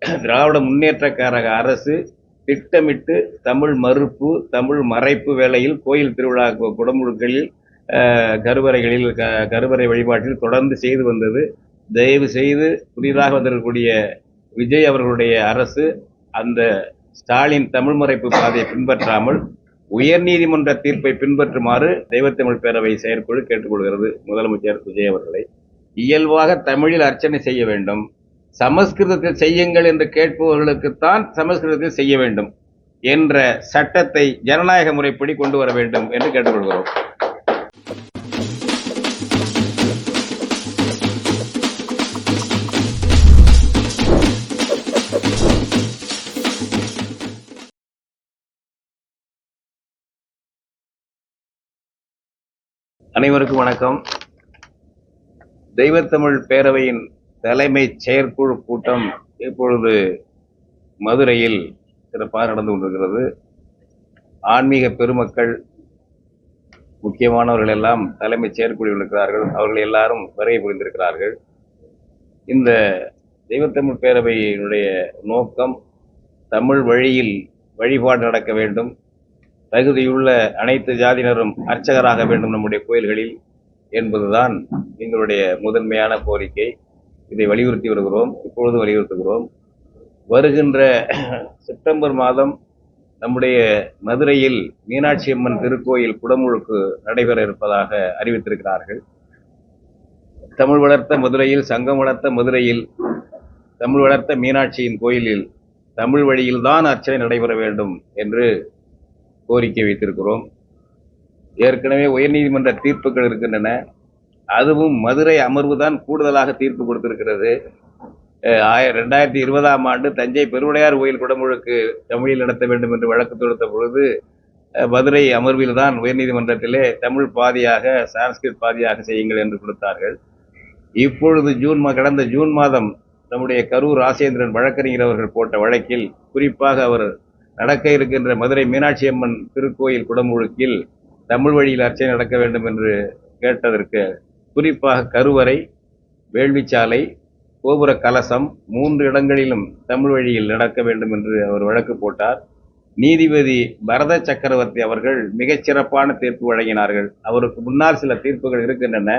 திராவிட முன்னேற்ற கழக அரசு திட்டமிட்டு தமிழ் மறுப்பு, தமிழ் மறைப்பு வேளையில் கோயில் திருவிழா குடமுழுக்களில், கருவறைகளில், கருவறை வழிபாட்டில் தொடர்ந்து செய்து வந்தது. தயவு செய்து புதிதாக வந்திருக்கக்கூடிய விஜய் அவர்களுடைய அரசு அந்த ஸ்டாலின் தமிழ் மறைப்பு பாதையை பின்பற்றாமல் உயர்நீதிமன்ற தீர்ப்பை பின்பற்றுமாறு தெய்வத்தமிழ் பேரவை செயற்குழு கேட்டுக்கொள்கிறது முதலமைச்சர் விஜய் அவர்களை. இயல்பாக தமிழில் அர்ச்சனை செய்ய வேண்டும், சமஸ்கிருதத்தில் செய்யுங்கள் என்று கேட்பவர்களுக்குத்தான் சமஸ்கிருதத்தில் செய்ய வேண்டும் என்ற சட்டத்தை ஜனநாயக முறைப்படி கொண்டு வர வேண்டும் என்று கேட்டுக்கொள்கிறோம். அனைவருக்கும் வணக்கம். தெய்வத்தமிழ் பேரவையின் தலைமை செயற்குழு கூட்டம் இப்பொழுது மதுரையில் சிறப்பாக நடந்து கொண்டிருக்கிறது. ஆன்மீக பெருமக்கள், முக்கியமானவர்கள் எல்லாம் தலைமை செயற்குழுவில் இருக்கிறார்கள். அவர்கள் எல்லாரும் வருகை புரிந்திருக்கிறார்கள். இந்த தெய்வத்தமிழ் பேரவையினுடைய நோக்கம் தமிழ் வழியில் வழிபாடு நடக்க வேண்டும், தகுதியுள்ள அனைத்து ஜாதியினரும் அர்ச்சகராக வேண்டும் நம்முடைய கோயில்களில் என்பதுதான் எங்களுடைய முதன்மையான கோரிக்கை. இதை வலியுறுத்தி வருகிறோம், இப்பொழுது வலியுறுத்துகிறோம். வருகின்ற செப்டம்பர் மாதம் நம்முடைய மதுரையில் மீனாட்சி அம்மன் திருக்கோயில் குடமுழுக்கு நடைபெற இருப்பதாக அறிவித்திருக்கிறார்கள். தமிழ் வளர்த்த மதுரையில், சங்கம் வளர்த்த மதுரையில், தமிழ் வளர்த்த மீனாட்சியின் கோயிலில் தமிழ் வழியில்தான் அர்ச்சனை நடைபெற வேண்டும் என்று கோரிக்கை வைத்திருக்கிறோம். ஏற்கனவே உயர்நீதிமன்ற தீர்ப்புகள் இருக்கின்றன. அதுவும் மதுரை அமர்வு தான் கூடுதலாக தீர்ப்பு கொடுத்திருக்கிறது. 2020ஆம் ஆண்டு தஞ்சை பெருவுடையார் கோயில் குடமுழுக்கு தமிழில் நடத்த வேண்டும் என்று வழக்கு தொடுத்த பொழுது மதுரை அமர்வில் தான் உயர்நீதிமன்றத்திலே தமிழ் பாதியாக, சான்ஸ்கிரிட் பாதியாக செய்யுங்கள் என்று கொடுத்தார்கள். இப்பொழுது கடந்த ஜூன் மாதம் நம்முடைய கரூர் ராசேந்திரன் வழக்கறிஞர் அவர்கள் போட்ட வழக்கில் குறிப்பாக அவர் நடக்க இருக்கின்ற மதுரை மீனாட்சி அம்மன் திருக்கோயில் குடமுழுக்கில் தமிழ் வழியில் அர்ச்சனை நடக்க வேண்டும் என்று கேட்டதற்கு குறிப்பாக கருவறை, வேள்விச்சாலை, கோபுர கலசம் 3 இடங்களிலும் தமிழ் வழியில் நடக்க வேண்டும் என்று அவர் வழக்கு போட்டார். நீதிபதி பரத சக்கரவர்த்தி அவர்கள் மிகச்சிறப்பான தீர்ப்பு வழங்கினார்கள். அவருக்கு முன்னால் சில தீர்ப்புகள் இருக்கின்றன.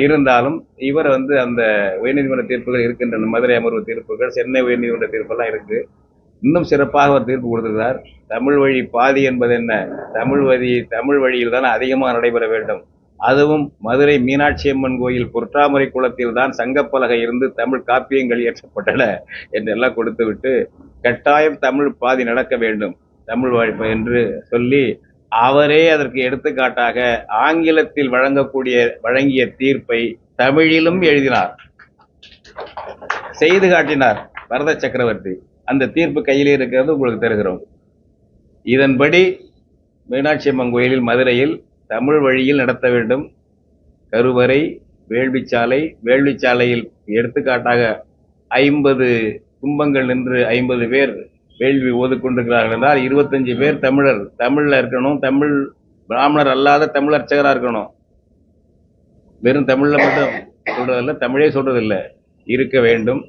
இருந்தாலும் இவர் அந்த உயர்நீதிமன்ற தீர்ப்புகள் இருக்கின்றன, மதுரை அமர்வு தீர்ப்புகள், சென்னை உயர்நீதிமன்ற தீர்ப்பெல்லாம் இருக்கு. இன்னும் சிறப்பாக அவர் தீர்ப்பு கொடுத்திருக்கிறார். தமிழ் வழி பாதி என்பது என்ன? தமிழ் வழியில் தான் அதிகமாக நடைபெற வேண்டும். அதுவும் மதுரை மீனாட்சி அம்மன் கோயில் பொற்றாமரை குளத்தில் தான் சங்கப்பலகை இருந்து தமிழ் காப்பியங்கள் இயற்றப்பட்டன என்றெல்லாம் கொடுத்து விட்டு கட்டாயம் தமிழ் பாதி நடக்க வேண்டும் தமிழ் வாழ்ப்பு என்று சொல்லி அவரே அதற்கு எடுத்துக்காட்டாக ஆங்கிலத்தில் வழங்கிய தீர்ப்பை தமிழிலும் எழுதினார், செய்து காட்டினார் பரத சக்கரவர்த்தி. அந்த தீர்ப்பு கையிலே இருக்கிறது, உங்களுக்கு தருகிறோம். இதன்படி மீனாட்சி அம்மன் கோயிலில் மதுரையில் தமிழ் வழியில் நடத்த வேண்டும். கருவறை, வேள்விச்சாலையில் எடுத்துக்காட்டாக 50 கும்பங்கள் நின்று 50 பேர் வேள்வி ஓதுக்கொண்டிருக்கிறார்கள் என்றால் 25 பேர் தமிழ்ல இருக்கணும். தமிழ் பிராமணர் அல்லாத தமிழ் அர்ச்சகராக இருக்கணும். வெறும் தமிழ்ல மட்டும் சொல்றதில்லை, தமிழே சொல்றதில்லை, இருக்க வேண்டும்.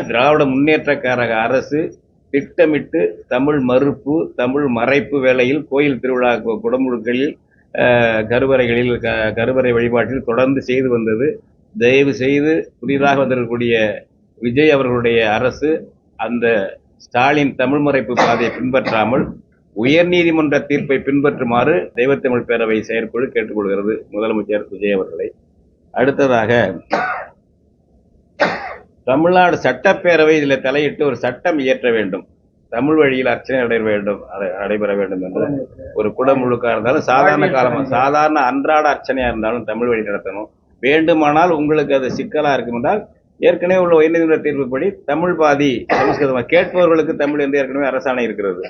திராவிட முன்னேற்ற கழக அரசு திட்டமிட்டு தமிழ் மறுப்பு, தமிழ் மறைப்பு வேளையில் கோயில் திருவிழா குடமுழுக்களில், கருவறைகளில், கருவறை வழிபாட்டில் தொடர்ந்து செய்து வந்தது. தயவு செய்து புதிதாக வந்திருக்கக்கூடிய விஜய் அவர்களுடைய அரசு அந்த ஸ்டாலின் தமிழ் மறைப்பு பாதையை பின்பற்றாமல் உயர்நீதிமன்ற தீர்ப்பை பின்பற்றுமாறு தெய்வத்தமிழ் பேரவை செயற்குழு கேட்டுக்கொள்கிறது முதலமைச்சர் விஜய் அவர்களை. அடுத்ததாக தமிழ்நாடு சட்டப்பேரவை இதில் தலையிட்டு ஒரு சட்டம் இயற்ற வேண்டும். தமிழ் வழியில் அர்ச்சனை நடைபெற வேண்டும் என்று ஒரு குடமுழுக்கா இருந்தாலும், சாதாரண அன்றாட அர்ச்சனையா இருந்தாலும் தமிழ் வழி நடத்தணும். வேண்டுமானால் உங்களுக்கு அது சிக்கலா இருக்கும் என்றால் ஏற்கனவே உள்ள உயர்நீதிமன்ற தீர்ப்புப்படி தமிழ் பாதி சமஸ்கிருதம் கேட்பவர்களுக்கு தமிழ் என்று ஏற்கனவே அரசாணை இருக்கிறது.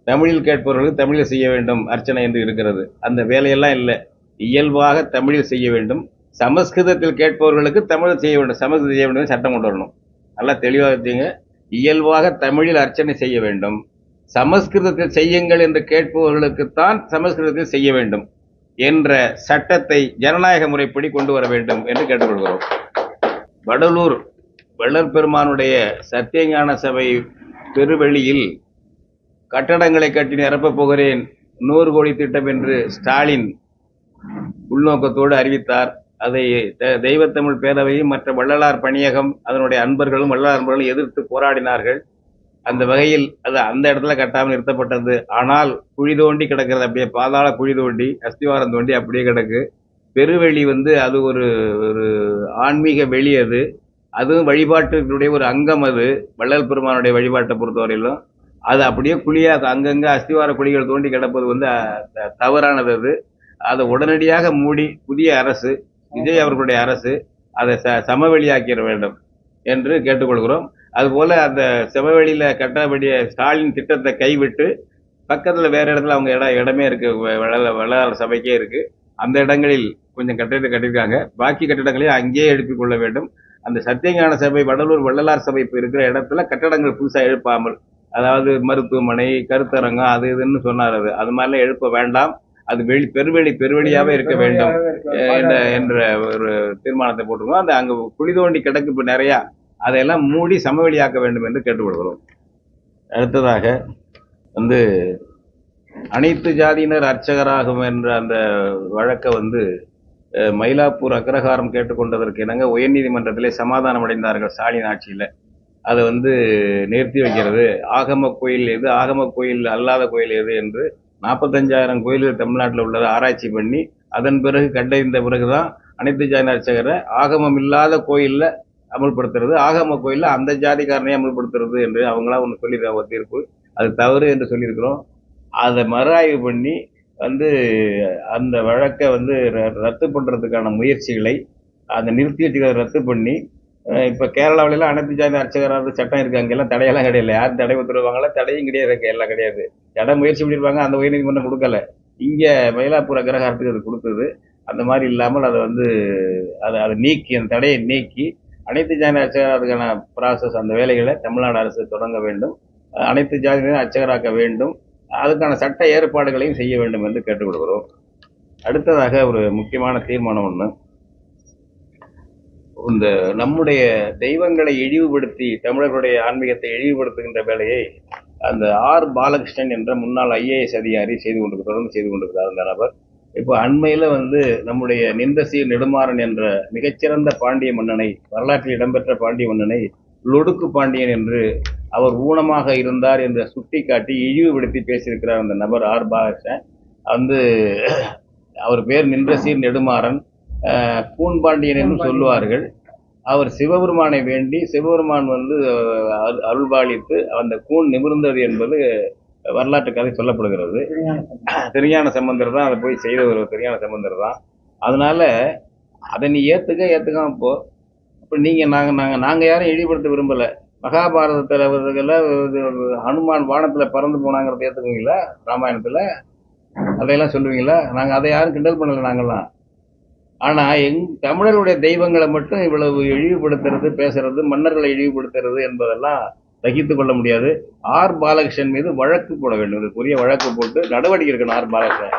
தமிழில் கேட்பவர்களுக்கு தமிழில் செய்ய வேண்டும் அர்ச்சனை என்று இருக்கிறது. அந்த வேலையெல்லாம் இல்லை, இயல்பாக தமிழில் செய்ய வேண்டும். சமஸ்கிருதத்தில் கேட்பவர்களுக்கு தமிழ் செய்ய வேண்டும், சமஸ்கிருதம் செய்ய வேண்டும், சட்டம் கொண்டு வரணும். நல்லா தெளிவாக வச்சுங்க. இயல்பாக தமிழில் அர்ச்சனை செய்ய வேண்டும், சமஸ்கிருதத்தில் செய்யுங்கள் என்று கேட்பவர்களுக்குத்தான் சமஸ்கிருதத்தில் செய்ய வேண்டும் என்ற சட்டத்தை ஜனநாயக முறைப்படி கொண்டு வர வேண்டும் என்று கேட்டுக்கொள்கிறோம். வடலூர் வள்ளல் பெருமானுடைய சத்தியஞான சபை பெருவெளியில் கட்டடங்களை கட்டி நிரப்பப் போகிறேன் 100 கோடி திட்டம் என்று ஸ்டாலின் உள்நோக்கத்தோடு அறிவித்தார். அதை தெய்வத்தமிழ் பேரவையும் மற்ற வள்ளலார் பணியகம் அதனுடைய அன்பர்களும் வள்ளலார் அன்பர்களும் எதிர்த்து போராடினார்கள். அந்த வகையில் அது அந்த இடத்துல கட்டாமல் நிறுத்தப்பட்டது. ஆனால் குழி தோண்டி கிடக்கிறது, அப்படியே பாதாள குழி தோண்டி அஸ்திவாரம் தோண்டி அப்படியே கிடக்கு. பெருவெளி அது ஒரு ஆன்மீக வெளி, அதுவும் வழிபாட்டுடைய ஒரு அங்கம். அது வள்ளல் பெருமானுடைய வழிபாட்டை பொறுத்தவரையிலும் அது அப்படியே குழியாக அங்கங்கே அஸ்திவார குழிகள் தோண்டி கிடப்பது தவறானது. அதை உடனடியாக மூடி புதிய அரசு, விஜய் அவர்களுடைய அரசு அதை சமவெளியாக்கிட வேண்டும் என்று கேட்டுக்கொள்கிறோம். அதுபோல அந்த சமவெளியில கட்ட வேண்டிய ஸ்டாலின் திட்டத்தை கைவிட்டு பக்கத்துல வேற இடத்துல அவங்க இடமே இருக்கு, வள்ளலார் சபைக்கே இருக்கு. அந்த இடங்களில் கொஞ்சம் கட்டிடத்தை கட்டியிருக்காங்க. பாக்கி கட்டிடங்களையும் அங்கேயே எழுப்பிக் கொள்ள வேண்டும். அந்த சத்தியஞான சபை வடலூர் வள்ளலார் சபை இருக்கிற இடத்துல கட்டடங்கள் புதுசா எழுப்பாமல், அதாவது மருத்துவமனை, கருத்தரங்கம், அது இதுன்னு சொன்னார். அது மாதிரிலாம் எழுப்ப வேண்டாம். அது பெருவெளியாவே இருக்க வேண்டும் என்ற ஒரு தீர்மானத்தை போட்டிருக்கோம். அந்த அங்க குழி தோண்டி கிடக்கு இப்ப நிறைய, அதையெல்லாம் மூடி சமவெளியாக்க வேண்டும் என்று கேட்டுக்கொள்கிறோம். அடுத்ததாக அனைத்து ஜாதியினர் அர்ச்சகராகும் என்ற அந்த வழக்கை மயிலாப்பூர் அக்ரஹாரம் கேட்டுக்கொண்டதற்கு இணங்க உயர்நீதிமன்றத்திலே சமாதானம் அடைந்தார்கள் ஸ்டாலின் ஆட்சியில். அதை நிறுத்தி வைக்கிறது. ஆகம கோயில் எது, ஆகம கோயில் அல்லாத கோயில் எது என்று 45,000 கோயில்கள் தமிழ்நாட்டில் உள்ளதை ஆராய்ச்சி பண்ணி அதன் பிறகு கண்டறிந்த பிறகுதான் அனைத்து ஜாதி அர்ச்சகரை ஆகமம் இல்லாத கோயில்ல அமல்படுத்துறது, ஆகம கோயில்ல அந்த ஜாதிக்காரனை அமல்படுத்துறது என்று அவங்களா ஒன்று சொல்லியிருக்காங்க ஒரு தீர்ப்பு. அது தவறு என்று சொல்லியிருக்கிறோம். அதை மறுஆய்வு பண்ணி அந்த வழக்கை ரத்து பண்றதுக்கான முயற்சிகளை அந்த நிறுத்தி வச்சுக்கிறத ரத்து பண்ணி, இப்ப கேரளாவிலாம் அனைத்து ஜாதி அர்ச்சகராக சட்டம் இருக்கு, அங்கெல்லாம் தடையெல்லாம் கிடையாது. யாரும் தடை உத்தரவாங்களா? தடையும் கிடையாது, எல்லாம் கிடையாது. தடை முயற்சி பண்ணியிருப்பாங்க, அந்த உயர்நீதிமன்றம் கொடுக்கல. இங்க மயிலாப்பூர் அக்ரஹாரத்துக்கு அது கொடுத்தது. அந்த மாதிரி இல்லாமல் அதை நீக்கி, அந்த தடையை நீக்கி அனைத்து ஜாதி அர்ச்சகராதுக்கான ப்ராசஸ், அந்த வேலைகளை தமிழ்நாடு அரசு தொடங்க வேண்டும். அனைத்து ஜாதியினரையும் அர்ச்சகராக்க வேண்டும். அதுக்கான சட்ட ஏற்பாடுகளையும் செய்ய வேண்டும் என்று கேட்டுக்கொள்கிறோம். அடுத்ததாக ஒரு முக்கியமான தீர்மானம் ஒன்று, இந்த நம்முடைய தெய்வங்களை இழிவுபடுத்தி தமிழர்களுடைய ஆன்மீகத்தை இழிவுபடுத்துகின்ற வேலையை அந்த ஆர் பாலகிருஷ்ணன் என்ற முன்னாள் IAS அதிகாரி தொடர்ந்து செய்து கொண்டிருக்கிறார். அந்த நபர் இப்போ அண்மையில நம்முடைய நிந்தசீர் நெடுமாறன் என்ற மிகச்சிறந்த பாண்டிய மன்னனை, வரலாற்றில் இடம்பெற்ற பாண்டிய மன்னனை லொடுக்கு பாண்டியன் என்று அவர் ஊனமாக இருந்தார் என்று சுட்டிக்காட்டி இழிவுபடுத்தி பேசியிருக்கிறார் அந்த நபர் ஆர் பாலகிருஷ்ணன். அவர் பேர் நின்றசீர் நெடுமாறன், கூன் பாண்டியன் என்று சொல்லுவார்கள். அவர் சிவபெருமானை வேண்டி சிவபெருமான் அருள்பாலித்து அந்த கூன் நிமிர்ந்தது என்பது வரலாற்று கதை சொல்லப்படுகிறது. திருஞான சம்பந்தர் தான் அதை போய் செய்த ஒரு திருஞான சம்பந்தர் தான். அதனால அதை நீ ஏத்துக்காம இப்போ நாங்க யாரும் இழிவுபடுத்த விரும்பல. மகாபாரதத்துல ஹனுமான் வானத்துல பறந்து போனாங்கிறத ஏத்துக்குவீங்களா? ராமாயணத்துல அதையெல்லாம் சொல்லுவீங்களா? நாங்க அதை யாரும் கிண்டல் பண்ணல நாங்கெல்லாம். ஆனா தமிழருடைய தெய்வங்களை மட்டும் இவ்வளவு இழிவுபடுத்துறது, பேசுறது, மன்னர்களை இழிவுபடுத்துறது என்பதெல்லாம் சகித்து கொள்ள முடியாது. ஆர் பாலகிருஷ்ணன் மீது வழக்கு போட வேண்டும். இதுக்குரிய வழக்கு போட்டு நடவடிக்கை எடுக்கணும். ஆர் பாலகிருஷ்ணன்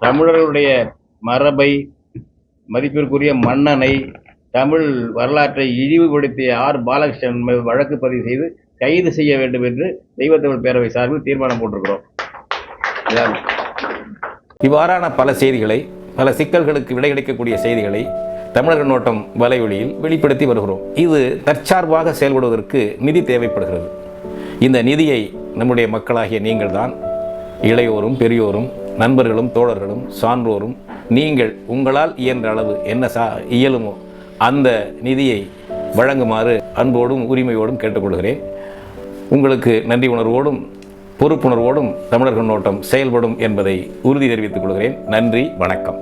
தமிழர்களுடைய மரபை, மதிப்பிற்குரிய மன்னனை, தமிழ் வரலாற்றை இழிவுபடுத்திய ஆர் பாலகிருஷ்ணன் மீது வழக்கு பதிவு செய்து கைது செய்ய வேண்டும் என்று தெய்வத்தமிழ் பேரவை சார்பில் தீர்மானம் போட்டிருக்கிறோம். இவ்வாறான பல செய்திகளை, பல சிக்கல்களுக்கு விடை கிடைக்கக்கூடிய செய்திகளை தமிழர் கண்ணோட்டம் வலைவெளியில் வெளிப்படுத்தி வருகிறோம். இது தற்சார்பாக செயல்படுவதற்கு நிதி தேவைப்படுகிறது. இந்த நிதியை நம்முடைய மக்களாகிய நீங்கள் தான், இளையோரும் பெரியோரும் நண்பர்களும் தோழர்களும் சான்றோரும், நீங்கள் உங்களால் இயன்ற அளவு என்ன இயலுமோ அந்த நிதியை வழங்குமாறு அன்போடும் உரிமையோடும் கேட்டுக்கொள்கிறேன். உங்களுக்கு நன்றி உணர்வோடும் பொறுப்புணர்வோடும் தமிழர் கண்ணோட்டம் செயல்படும் என்பதை உறுதி தெரிவித்துக் கொள்கிறேன். நன்றி, வணக்கம்.